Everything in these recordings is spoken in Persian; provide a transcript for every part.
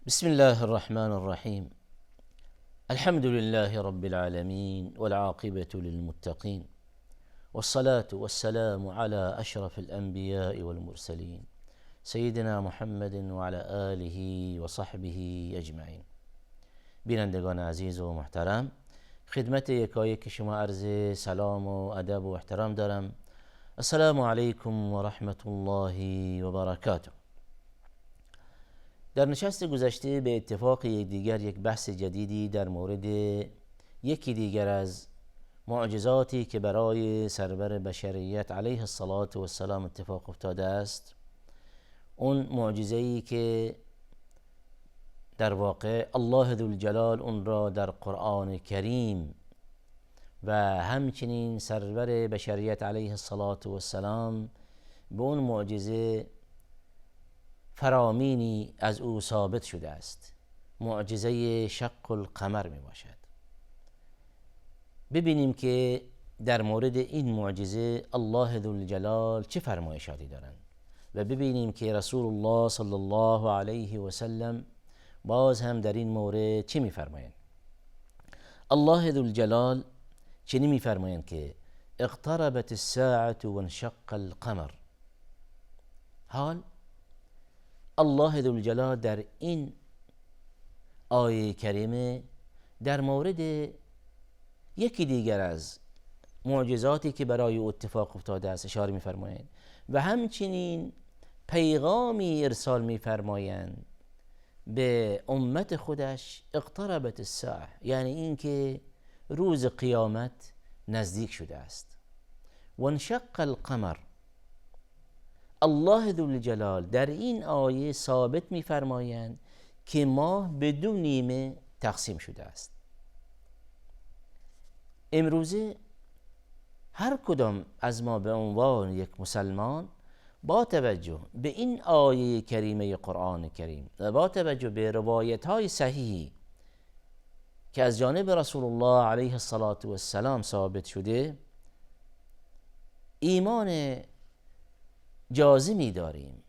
بسم الله الرحمن الرحيم. الحمد لله رب العالمين والعاقبة للمتقين، والصلاة والسلام على أشرف الأنبياء والمرسلين سيدنا محمد وعلى آله وصحبه أجمعين. بینندگان عزیز و محترم، خدمت یکایک شما عرض سلام و ادب و احترام دارم. السلام علیکم و رحمت الله و برکاته. در نشست گذشته به اتفاق یکدیگر یک بحث جدیدی در مورد یکی دیگر از معجزاتی که برای سرور بشریت علیه الصلاة و السلام اتفاق افتاده است، اون معجزه‌ای که در واقع الله ذوالجلال اون را در قرآن کریم و همچنین سرور بشریت علیه الصلاة و السلام به اون معجزه فرامینی از او ثابت شده است. معجزه شق القمر می باشد. ببینیم که در مورد این معجزه الله ذوالجلال چه فرمایشاتی دارند و ببینیم که رسول الله صلی الله علیه و سلم باز هم در این مورد چه می فرمایند. الله ذوالجلال چنین می فرمایند که اقتربت الساعة وانشق القمر. حال الله ذوالجلال در این آیه کریمه در مورد یکی دیگر از معجزاتی که برای او اتفاق افتاده است اشاره می‌فرمایند و همچنین پیغامی ارسال می‌فرمایند به امت خودش. اقتربت الساعه یعنی اینکه روز قیامت نزدیک شده است. وانشق القمر، الله ذوالجلال در این آیه ثابت می‌فرمایند که ماه به دو نیمه تقسیم شده است. امروزه هر کدام از ما به عنوان یک مسلمان با توجه به این آیه کریمه قرآن کریم و با توجه به روایت‌های صحیحی که از جانب رسول الله علیه الصلاة و السلام ثابت شده، ایمان جازمی داریم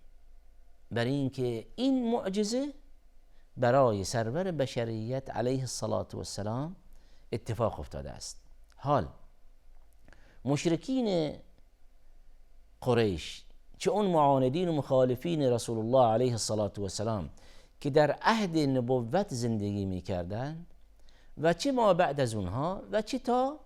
بر اینکه این معجزه برای سرور بشریت علیه الصلاة و السلام اتفاق افتاده است. حال مشرکین قریش، چه اون معاندین و مخالفین رسول الله علیه الصلاة و السلام که در عهد نبوت زندگی می‌کردند و چه ما بعد از اونها و چه تا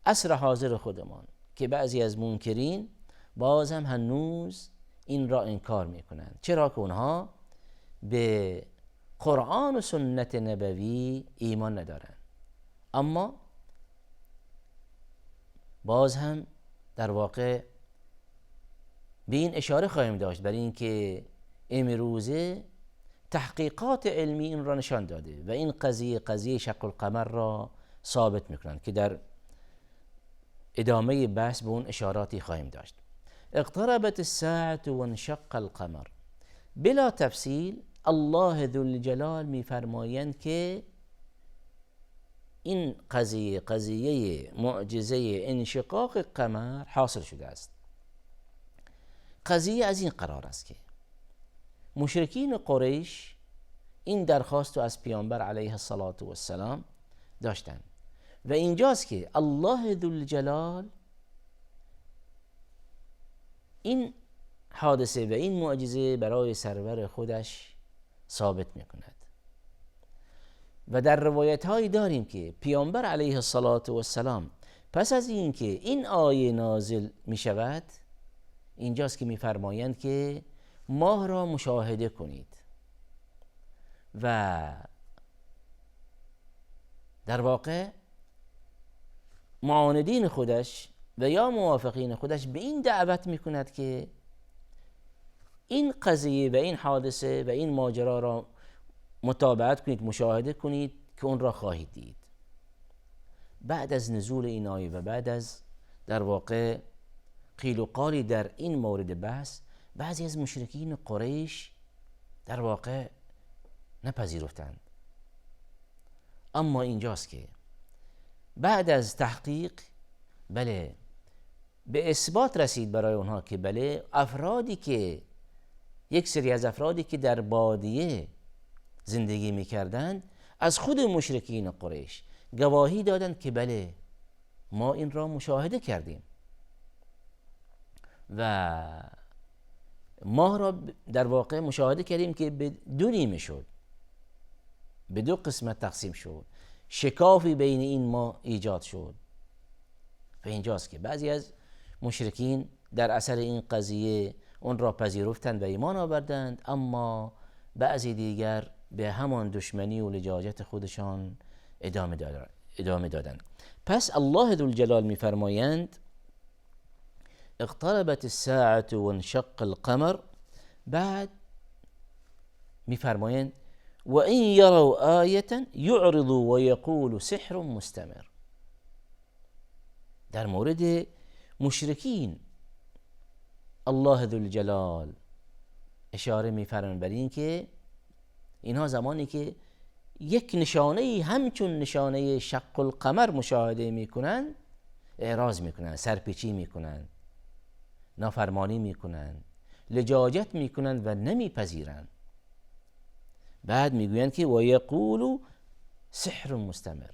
عصر حاضر خودمان، که بعضی از منکرین باز هم هنوز این را انکار میکنند، چرا که اونها به قرآن و سنت نبوی ایمان ندارند. اما باز هم در واقع به این اشاره خواهیم داشت برای اینکه امروزه تحقیقات علمی این را نشان داده و این قضیه شق القمر را ثابت میکنند که در ادامه بحث به اون اشاراتی خواهیم داشت. اقتربت الساعة وانشق القمر، بلا تفصیل الله ذوالجلال میفرمایند که این قضیه معجزه انشقاق قمر حاصل شده است. قضیه از این قرار است که مشرکین قریش این درخواست از پیامبر علیه الصلاة و السلام داشتند و اینجاست که الله ذوالجلال این حادثه و این معجزه برای سرور خودش ثابت میکند. و در روایت هایی داریم که پیامبر علیه الصلاة و السلام پس از اینکه این آیه نازل می شود، اینجاست که میفرمایند که ماه را مشاهده کنید و در واقع معاندین خودش و یا موافقین خودش به این دعوت میکند که این قضیه و این حادثه و این ماجرا را متابعت کنید، مشاهده کنید که اون را خواهید دید. بعد از نزول این آیه و بعد از در واقع قیل و قالی در این مورد بحث، بعضی از مشرکین قریش در واقع نپذیرفتند. اما اینجاست که بعد از تحقیق بله به اثبات رسید برای اونها که بله یک سری از افرادی که در بادیه زندگی میکردند از خود مشرکین قریش گواهی دادند که بله ما این را مشاهده کردیم و ماه را در واقع مشاهده کردیم که به دو نیمه شد، به دو قسمت تقسیم شد، شکافی بین این ماه ایجاد شد. و اینجاست که بعضی از مشرکین در اثر این قضیه اون را پذیرفتند و ایمان آوردند، اما بعضی دیگر به همان دشمنی و لجاجت خودشان ادامه دادند. پس الله ذوالجلال میفرمایند اقتربت الساعة وانشق القمر، بعد میفرمایند و این یروا آیة یعرضوا و یقولوا سحر مستمر. در مورد مشرکین الله ذوالجلال اشاره می‌فرماید بر این که اینها زمانی که یک نشانه همچون نشانه شق القمر مشاهده میکنند اعراض میکنند، سرپیچی میکنند، نافرمانی میکنند، لجاجت میکنند و نمیپذیرند. بعد میگویند که و یقولوا سحر مستمر.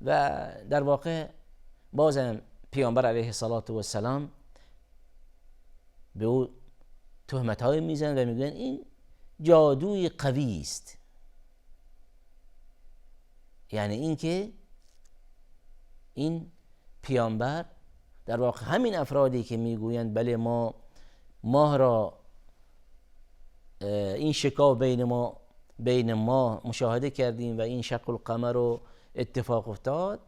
و در واقع بازم پیامبر علیه الصلاة و السلام به او تهمت‌های میزنند و میگویند این جادوی قوی است. یعنی این که این پیامبر در واقع همین افرادی که میگویند بله ما ماه را این شکاف بین ما مشاهده کردیم و این شق القمر رو اتفاق افتاد،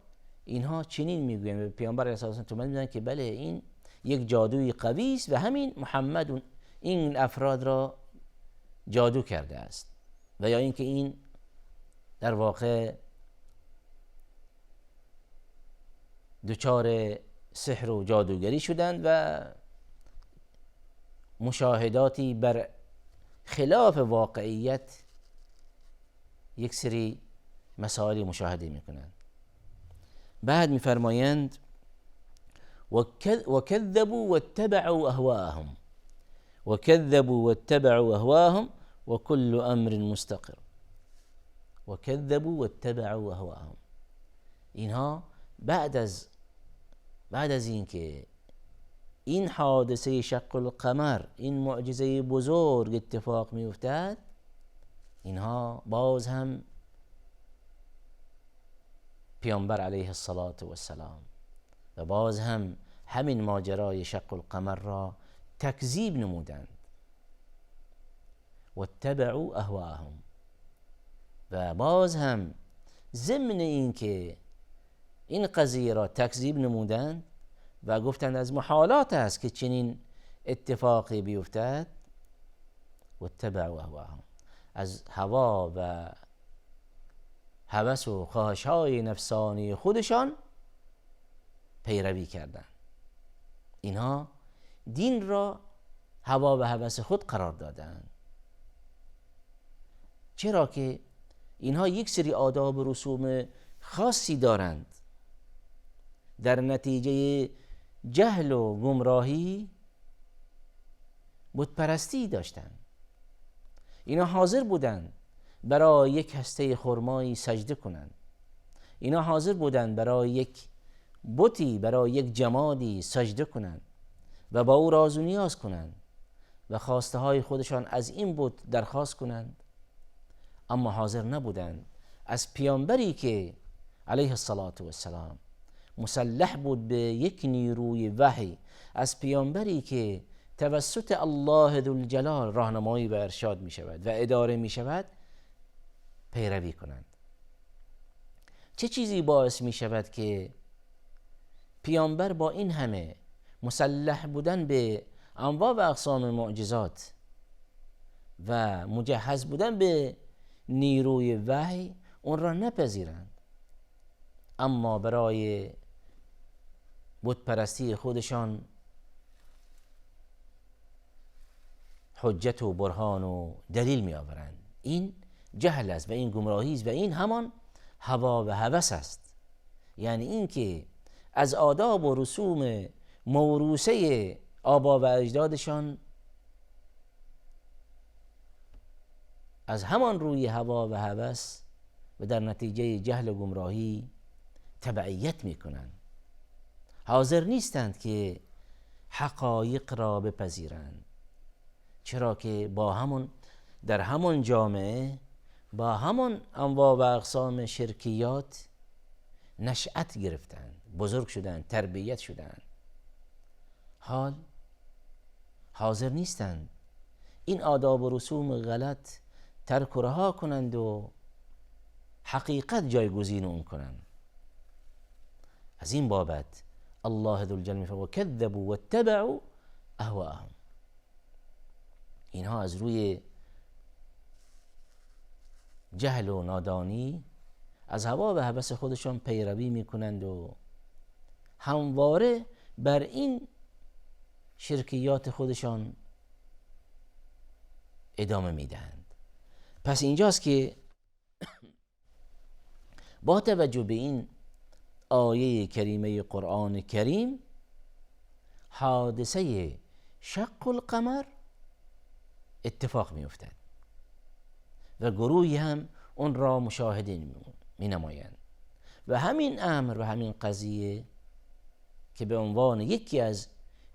اینها چنین میگویند به پیامبر علیه الصلاة و السلام میگویند که بله این یک جادوی قوی است و همین محمد این افراد را جادو کرده است، و یا اینکه این در واقع دچار سحر و جادوگری شدند و مشاهداتی بر خلاف واقعیت یک سری مسائل مشاهده میکنند. بعد میفرمایند وكذبوا واتبعوا اهواءهم وكذبوا واتبعوا اهواءهم وكل امر مستقر. وكذبوا واتبعوا اهواءهم، اینها بعد از اینکه این حادثه شق القمر، این معجزه بزرگ اتفاق می افتد، اینها باز هم پیامبر علیه الصلاة و السلام و باز هم همین ماجرای شق القمر را تکذیب نمودند. واتبعوا اهواءهم، و باز هم ضمن این که این قضیه را تکذیب نمودند و گفتند از محالات است که چنین اتفاقی بیفتد، واتبعوا اهواءهم، از هوا و هوس و خواهش‌های نفسانی خودشان پیروی کردند. اینها دین را هوا و هوس خود قرار دادند، چرا که اینها یک سری آداب و رسوم خاصی دارند. در نتیجه جهل و گمراهی بتپرستی داشتند. اینا حاضر بودند برای یک هسته خرمایی سجده کنند. اینا حاضر بودند برای یک بتی، برای یک جمادی سجده کنند و با او راز و نیاز کنند و خواسته های خودشان از این بت درخواست کنند، اما حاضر نبودند از پیامبری که علیه الصلاة و السلام مسلح بود به یک نیروی وحی، از پیامبری که توسط الله ذوالجلال راهنمایی و ارشاد می شود و اداره می شود، پیروی کنند. چه چیزی باعث می شود که پیامبر با این همه مسلح بودن به انواع و اقسام معجزات و مجهز بودن به نیروی وحی اون را نپذیرند، اما برای بت پرستی خودشان حجت و برهان و دلیل می آورند؟ این جهل است و این گمراهی است و این همان هوا و هوس است. یعنی این که از آداب و رسوم موروثه آبا و اجدادشان از همان روی هوا و هوس و در نتیجه جهل و گمراهی تبعیت میکنند. حاضر نیستند که حقایق را بپذیرند، چرا که در همون جامعه با همون انواع و اقسام شرکیات نشأت گرفتند، بزرگ شدند، تربیت شدند. حال حاضر نیستند این آداب و رسوم غلط ترک و رها کنند و حقیقت جایگزین اون کنند. از این بابت الله ذوالجلال میفرماید کذبوا واتبعوا اهواءهم. اینها از روی جهل و نادانی از هوا و هوس خودشان پیروی میکنند و همواره بر این شرکیات خودشان ادامه میدهند. پس اینجاست که با توجه به این آیه کریمه قرآن کریم حادثه شق القمر اتفاق می افتد و گروهی هم اون را مشاهده می نمایند و همین امر و همین قضیه که به عنوان یکی از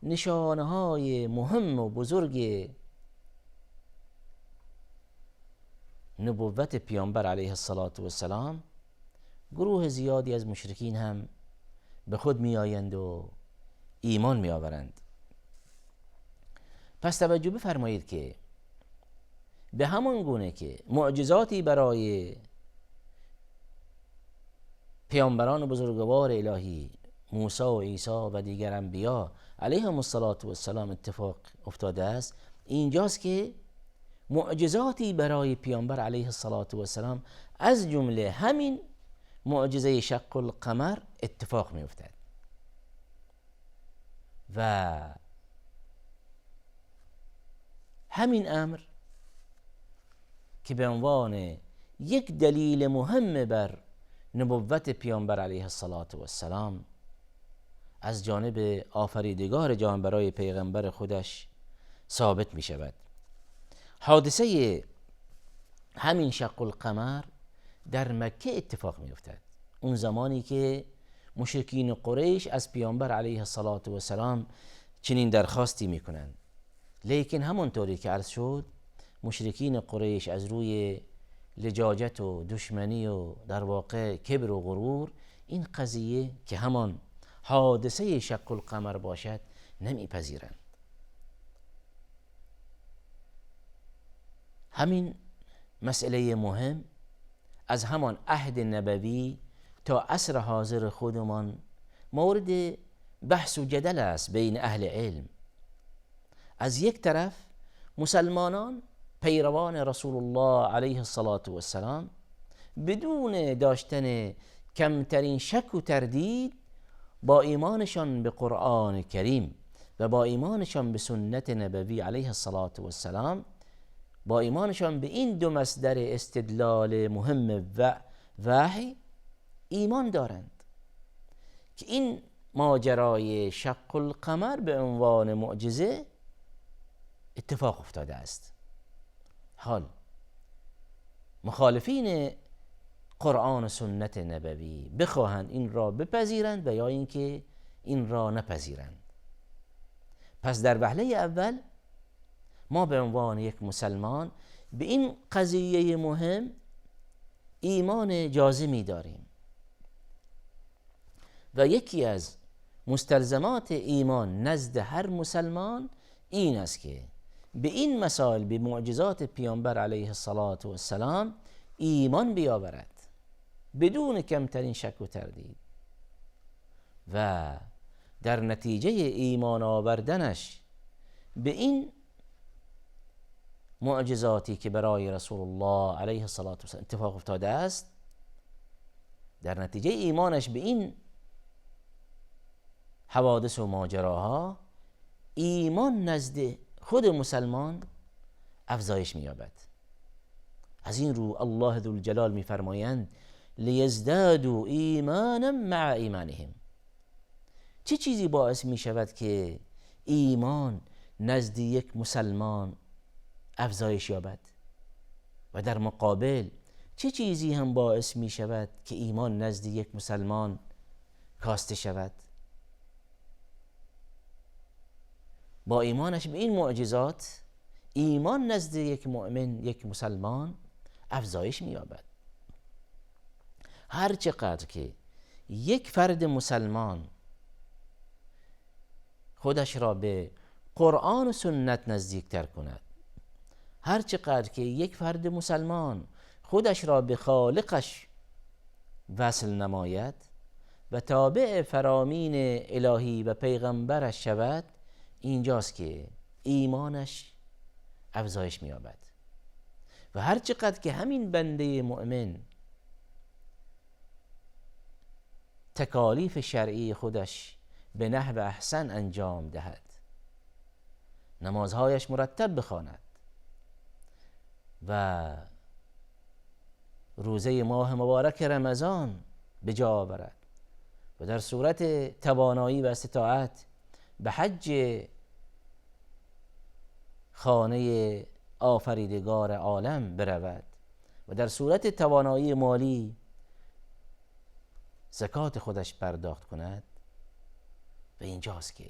نشانه های مهم و بزرگ نبوت پیامبر علیه السلام گروه زیادی از مشرکین هم به خود می آیند و ایمان می آورند. پس توجه بفرمایید که به همان گونه که معجزاتی برای پیامبران بزرگوار الهی موسی و عیسی و دیگر انبیا علیهم السلام اتفاق افتاده است، اینجاست که معجزاتی برای پیامبر علیه السلام از جمله همین معجزه شق القمر اتفاق می افتد و همین امر که به عنوان یک دلیل مهم بر نبوت پیامبر علیه السلام از جانب آفریدگار جهان برای پیغمبر خودش ثابت می شود. حادثه همین شق القمر در مکه اتفاق می افتد. اون زمانی که مشرکین قریش از پیامبر علیه السلام چنین درخواستی می کنند، لیکن همونطوری که عرض شد مشرکین قریش از روی لجاجت و دشمنی و در واقع کبر و غرور این قضیه که همان حادثه شق القمر باشد نمیپذیرند. همین مسئله مهم از همان عهد نبوی تا عصر حاضر خودمان مورد بحث و جدل است بین اهل علم. از یک طرف مسلمانان پیروان رسول الله علیه السلام بدون داشتن کمترین شک و تردید با ایمانشان به قرآن کریم و با ایمانشان به سنت نبوی علیه السلام، با ایمانشان به این دو مصدر استدلال مهم و وحی ایمان دارند که این ماجرای شق القمر به عنوان معجزه اتفاق افتاده است. حال مخالفین قرآن و سنت نبوی بخواهند این را بپذیرند و یا اینکه این را نپذیرند. پس در وهله اول ما به عنوان یک مسلمان به این قضیه مهم ایمان جازمی داریم و یکی از مستلزمات ایمان نزد هر مسلمان این است که به این مسائل، به معجزات پیامبر علیه السلام ایمان بیاورد بدون کمترین شک و تردید و در نتیجه ایمان آوردنش به این معجزاتی که برای رسول الله علیه السلام اتفاق افتاده است، در نتیجه ایمانش به این حوادث و ماجراها ایمان نزد خود مسلمان افزایش می‌یابد. از این رو الله ذوالجلال می‌فرمایند لیزدادوا ایمانا مع ایمانهم. چه چیزی باعث می‌شود که ایمان نزد یک مسلمان افزایش یابد؟ و در مقابل چه چیزی هم باعث می شود که ایمان نزد یک مسلمان کاسته شود؟ با ایمانش به این معجزات ایمان نزد یک مؤمن، یک مسلمان افزایش می یابد. هر چقدر که یک فرد مسلمان خودش را به قرآن و سنت نزدیکتر کند، هر چقدر که یک فرد مسلمان خودش را به خالقش وصل نماید و تابع فرامین الهی و پیغمبرش شود، اینجاست که ایمانش افزایش می‌یابد. و هر چقدر که همین بنده مؤمن تکالیف شرعی خودش به نحو احسن انجام دهد، نمازهایش مرتب بخواند و روزه ماه مبارک رمضان به جا آورد و در صورت توانایی و استطاعت به حج خانه آفریدگار عالم برود و در صورت توانایی مالی زکات خودش پرداخت کند، و اینجاست که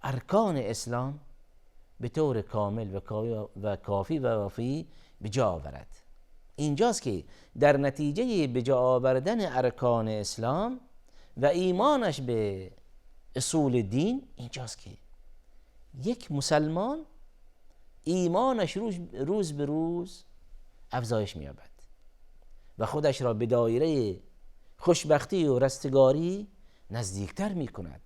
ارکان اسلام به طور کامل و کافی و وافی به جا آورد. اینجاست که در نتیجه به جا آوردن ارکان اسلام و ایمانش به اصول دین، اینجاست که یک مسلمان ایمانش روز به روز افزایش می‌یابد و خودش را به دایره خوشبختی و رستگاری نزدیکتر می‌کند.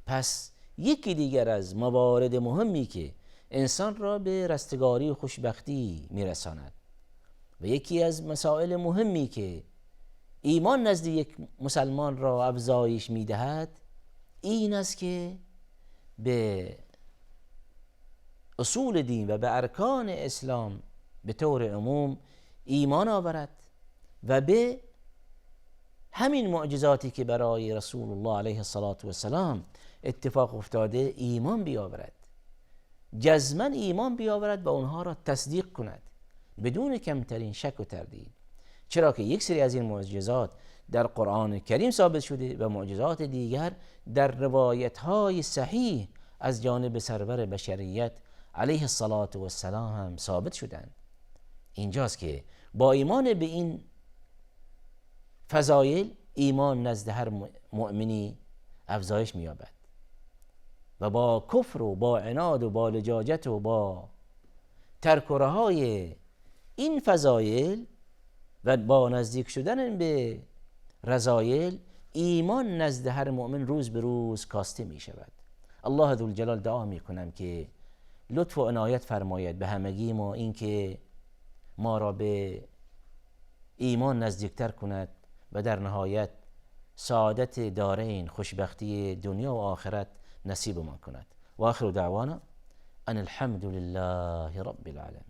پس یکی دیگر از موارد مهمی که انسان را به رستگاری و خوشبختی میرساند و یکی از مسائل مهمی که ایمان نزد یک مسلمان را افزایش میدهد، این است که به اصول دین و به ارکان اسلام به طور عموم ایمان آورد و به همین معجزاتی که برای رسول الله علیه السلام اتفاق افتاده ایمان بیاورد، جزما ایمان بیاورد و اونها را تصدیق کند بدون کمترین شک و تردید، چرا که یک سری از این معجزات در قرآن کریم ثابت شده و معجزات دیگر در روایت‌های صحیح از جانب سرور بشریت علیه السلام هم ثابت شدند. اینجاست که با ایمان به این فضایل ایمان نزد هر مؤمنی افزایش می‌یابد و با کفر و با عناد و با لجاجت و با ترک و رهای این فضایل و با نزدیک شدن به رذایل، ایمان نزد هر مؤمن روز به روز کاسته می شود. الله ذوالجلال دعا می کنم که لطف و عنایت فرماید به همگی ما، این که ما را به ایمان نزدیکتر کند و در نهایت سعادت دارین، خوشبختی دنیا و آخرت نصیب ما کند. و آخر دعوانا ان الحمد لله رب العالمین.